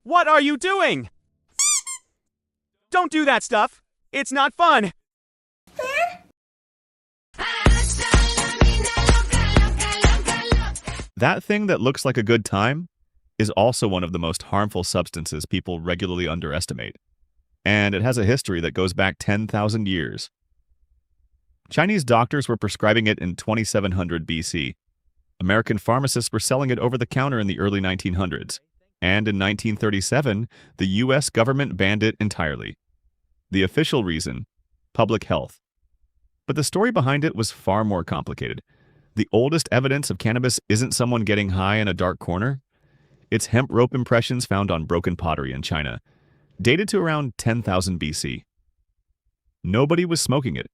What are you doing? Don't do that stuff. It's not fun. That thing that looks like a good time is also one of the most harmful substances people regularly underestimate. And it has a history that goes back 10,000 years. Chinese doctors were prescribing it in 2700 BC. American pharmacists were selling it over the counter in the early 1900s. And in 1937, the US government banned it entirely. The official reason: public health. But the story behind it was far more complicated. The oldest evidence of cannabis isn't someone getting high in a dark corner. It's hemp rope impressions found on broken pottery in China, dated to around 10,000 BC. Nobody was smoking it.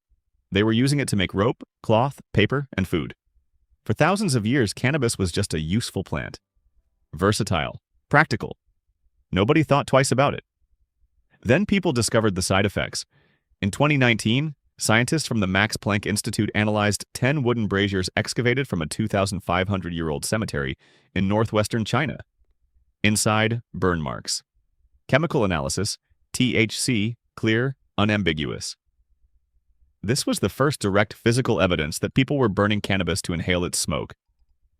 They were using it to make rope, cloth, paper, and food. For thousands of years, cannabis was just a useful plant. Versatile, practical. Nobody thought twice about it. Then people discovered the side effects. In 2019, scientists from the Max Planck Institute analyzed 10 wooden braziers excavated from a 2,500-year-old cemetery in northwestern China. Inside, burn marks. Chemical analysis: THC, clear, unambiguous. This was the first direct physical evidence that people were burning cannabis to inhale its smoke.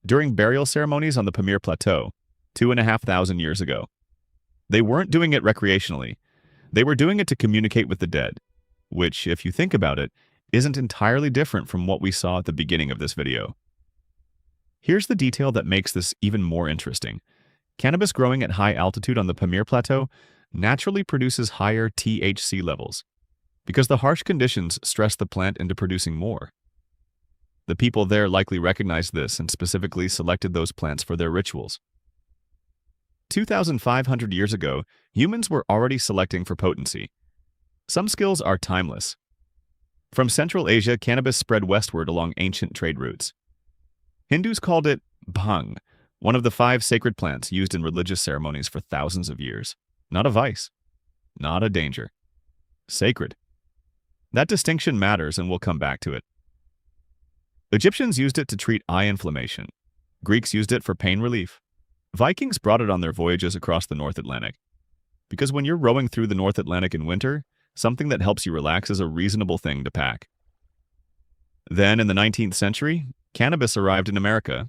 During burial ceremonies on the Pamir Plateau, 2,500 years ago. They weren't doing it recreationally. They were doing it to communicate with the dead, which, if you think about it, isn't entirely different from what we saw at the beginning of this video. Here's the detail that makes this even more interesting. Cannabis growing at high altitude on the Pamir Plateau naturally produces higher THC levels, because the harsh conditions stress the plant into producing more. The people there likely recognized this and specifically selected those plants for their rituals. 2,500 years ago, humans were already selecting for potency. Some skills are timeless. From Central Asia, cannabis spread westward along ancient trade routes. Hindus called it bhang, one of the 5 sacred plants used in religious ceremonies for thousands of years. Not a vice, not a danger. Sacred. That distinction matters, and we'll come back to it. Egyptians used it to treat eye inflammation. Greeks used it for pain relief. Vikings brought it on their voyages across the North Atlantic. Because when you're rowing through the North Atlantic in winter, something that helps you relax is a reasonable thing to pack. Then, in the 19th century, cannabis arrived in America,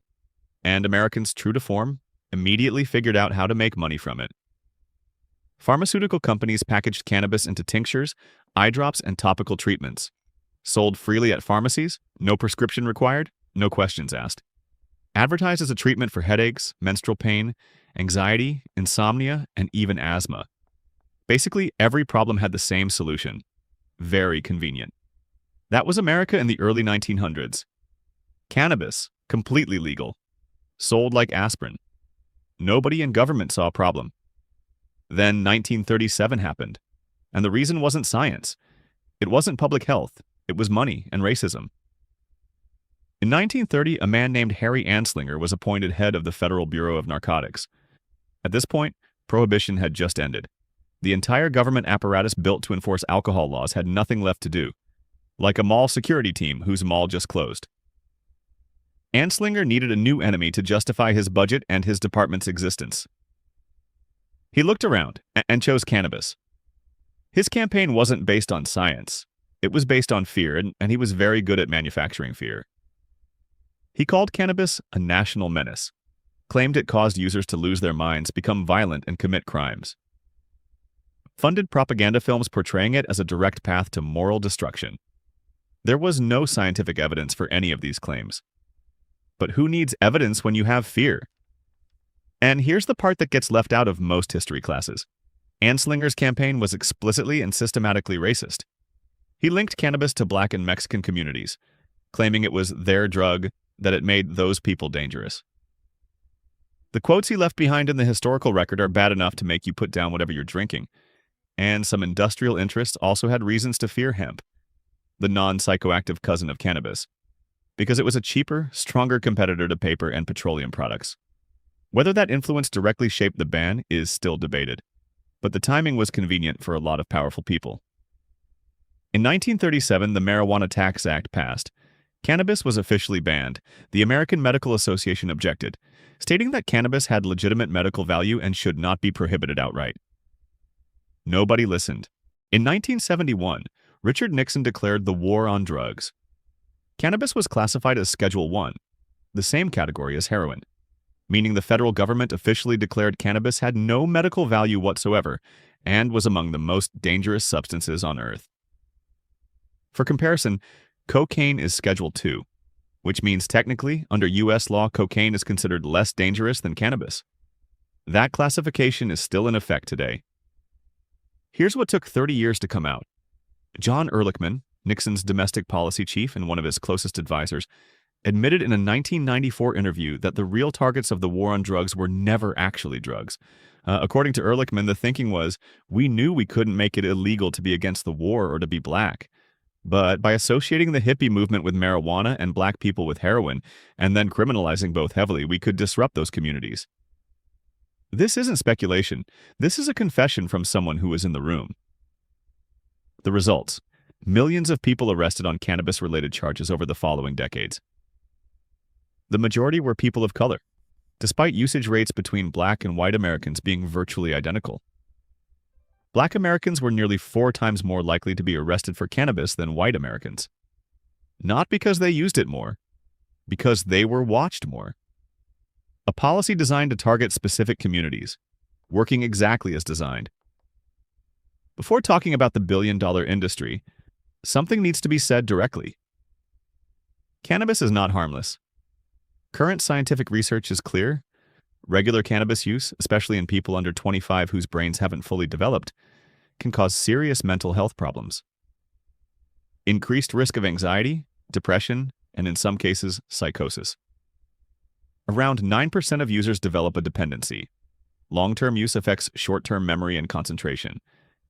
and Americans, true to form, immediately figured out how to make money from it. Pharmaceutical companies packaged cannabis into tinctures, eye drops, and topical treatments. Sold freely at pharmacies, no prescription required, no questions asked. Advertised as a treatment for headaches, menstrual pain, anxiety, insomnia, and even asthma. Basically, every problem had the same solution. Very convenient. That was America in the early 1900s. Cannabis, completely legal. Sold like aspirin. Nobody in government saw a problem. Then 1937 happened. And the reason wasn't science. It wasn't public health. It was money and racism. In 1930, a man named Harry Anslinger was appointed head of the Federal Bureau of Narcotics. At this point, prohibition had just ended. The entire government apparatus built to enforce alcohol laws had nothing left to do, like a mall security team whose mall just closed. Anslinger needed a new enemy to justify his budget and his department's existence. He looked around and chose cannabis. His campaign wasn't based on science. It was based on fear, and he was very good at manufacturing fear. He called cannabis a national menace, claimed it caused users to lose their minds, become violent, and commit crimes. Funded propaganda films portraying it as a direct path to moral destruction. There was no scientific evidence for any of these claims. But who needs evidence when you have fear? And here's the part that gets left out of most history classes. Anslinger's campaign was explicitly and systematically racist. He linked cannabis to Black and Mexican communities, claiming it was their drug, that it made those people dangerous. The quotes he left behind in the historical record are bad enough to make you put down whatever you're drinking. And some industrial interests also had reasons to fear hemp, the non-psychoactive cousin of cannabis, because it was a cheaper, stronger competitor to paper and petroleum products. Whether that influence directly shaped the ban is still debated, but the timing was convenient for a lot of powerful people. In 1937, the Marijuana Tax Act passed. Cannabis was officially banned. The American Medical Association objected. stating that cannabis had legitimate medical value and should not be prohibited outright. Nobody listened. In 1971, Richard Nixon declared the war on drugs. Cannabis was classified as Schedule I, the same category as heroin, meaning the federal government officially declared cannabis had no medical value whatsoever and was among the most dangerous substances on Earth. For comparison, cocaine is Schedule II, which means technically, under U.S. law, cocaine is considered less dangerous than cannabis. That classification is still in effect today. Here's what took 30 years to come out. John Ehrlichman, Nixon's domestic policy chief and one of his closest advisors, admitted in a 1994 interview that the real targets of the war on drugs were never actually drugs. According to Ehrlichman, the thinking was, we knew we couldn't make it illegal to be against the war or to be black. But by associating the hippie movement with marijuana and black people with heroin, and then criminalizing both heavily, we could disrupt those communities. This isn't speculation. This is a confession from someone who was in the room. The results: millions of people arrested on cannabis-related charges over the following decades. The majority were people of color, despite usage rates between black and white Americans being virtually identical. Black Americans were nearly 4 times more likely to be arrested for cannabis than white Americans. Not because they used it more, because they were watched more. A policy designed to target specific communities, working exactly as designed. Before talking about the billion-dollar industry, something needs to be said directly. Cannabis is not harmless. Current scientific research is clear. Regular cannabis use, especially in people under 25 whose brains haven't fully developed, can cause serious mental health problems. Increased risk of anxiety, depression, and in some cases, psychosis. Around 9% of users develop a dependency. Long-term use affects short-term memory and concentration,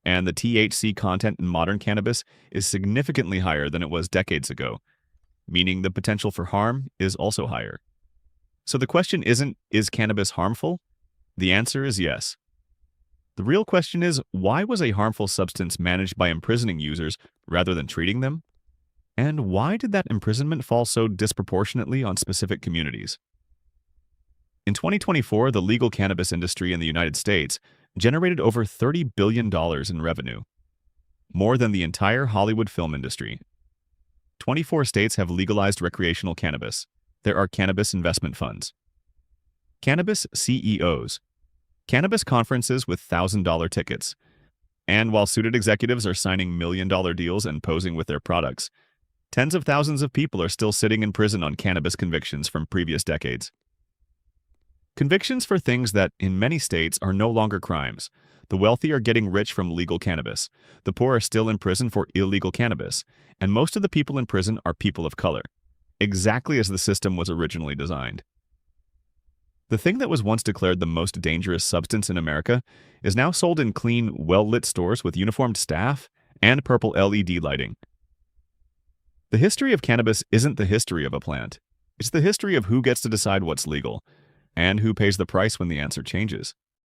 and the THC content in modern cannabis is significantly higher than it was decades ago, meaning the potential for harm is also higher. So the question isn't, is cannabis harmful? The answer is yes. The real question is, why was a harmful substance managed by imprisoning users rather than treating them? And why did that imprisonment fall so disproportionately on specific communities? In 2024, the legal cannabis industry in the United States generated over $30 billion in revenue, more than the entire Hollywood film industry. 24 states have legalized recreational cannabis. There are cannabis investment funds, cannabis CEOs, cannabis conferences with $1,000 tickets. And while suited executives are signing million-dollar deals and posing with their products, tens of thousands of people are still sitting in prison on cannabis convictions from previous decades. Convictions for things that, in many states, are no longer crimes. The wealthy are getting rich from legal cannabis. The poor are still in prison for illegal cannabis. And most of the people in prison are people of color, exactly as the system was originally designed. The thing that was once declared the most dangerous substance in America is now sold in clean, well-lit stores with uniformed staff and purple LED lighting. The history of cannabis isn't the history of a plant. It's the history of who gets to decide what's legal, and who pays the price when the answer changes.